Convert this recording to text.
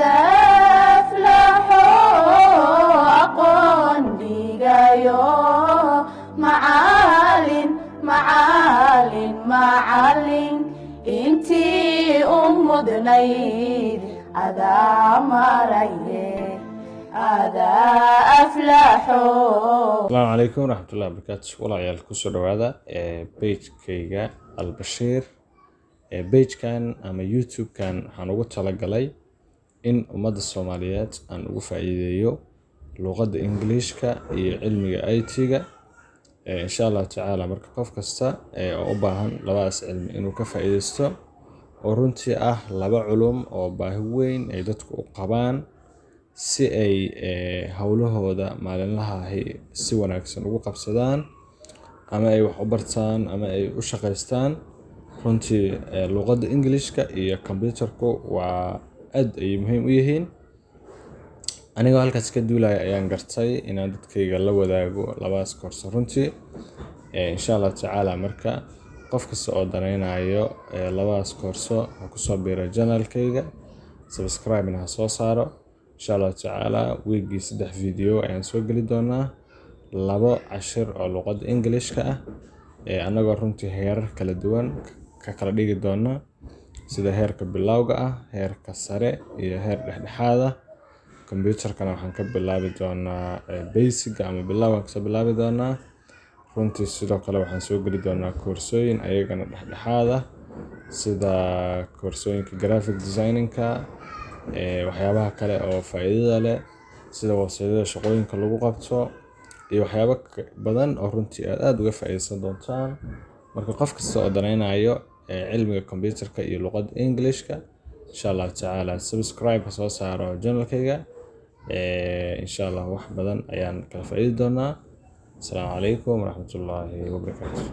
aflaxo aqoon dhigayo macalin intii u mudnayd adaa maraye aflaxo. Asalaamu calaykum waraxmatullahi wabarakaatu. Walaalayaal kusoo dhawaada page-kayga Albashiir. Page-kan ama YouTube-kan waxaan ugu talagalay in ummadda Soomaaliyeed aan ugu faa'iideeyo luqadda Englishka iyo cilmiga IT-ga. insha Allah tacaala marka qof kasta oo u baahan labadaas cilmi inuu ka faa'iideysto oo runtii ah laba culum oo baahi weyn ay dadku u qabaan si ay hawlahooda maalinlaha ah si wanaagsan ugu qabsadaan ama ay wax u bartaan ama ay u shaqeystaan. runtii luqadda Englishka iyo computerku waa aad ay muhiim u yihiin. aniga halkaas ka duulaya ayaan gartay inaan dadkayga la wadaago labadaas koorso runtii. insha Allah tacaala marka qof kasta oo danaynayo labadaas koorso ha ku soo biiro channelkayga, subscribe na soo saaro. insha Allah tacaala weekii 3 video ayaan soo gali doonaa 2 cashir oo luqadda Englishka ah anagoo runtii heerar kala duwan ka kala dhigi doona sida heerka bilowga ah, heerka sare iyo heer dhexdhexaad ah. computerkana waxaan ka bilaabi doonaa basic ama bilowga ka bilaabi doonaa. runtii sidoo kale waxaan soo gali doonaa koorsooyin ayagana dhexdhexaad ah sida koorsooyinka graphic designing-ka waxyaabaha kale oo faa'iidada leh sida website-yada shaqooyinka lagu qabto iyo waxyaabo badan oo runtii aad uga faa'iideysan doontaan. marka qof kasta oo danaynayo cilmiga computerka iyo luqadda Englishka insha Allah tacaala subscribe ka soo saaro channelkayga. insha Allah wax badan ayaan kala faa'iidi doonaa. Assalaamu calaykum waraxmatullaahi wabarakaatuh.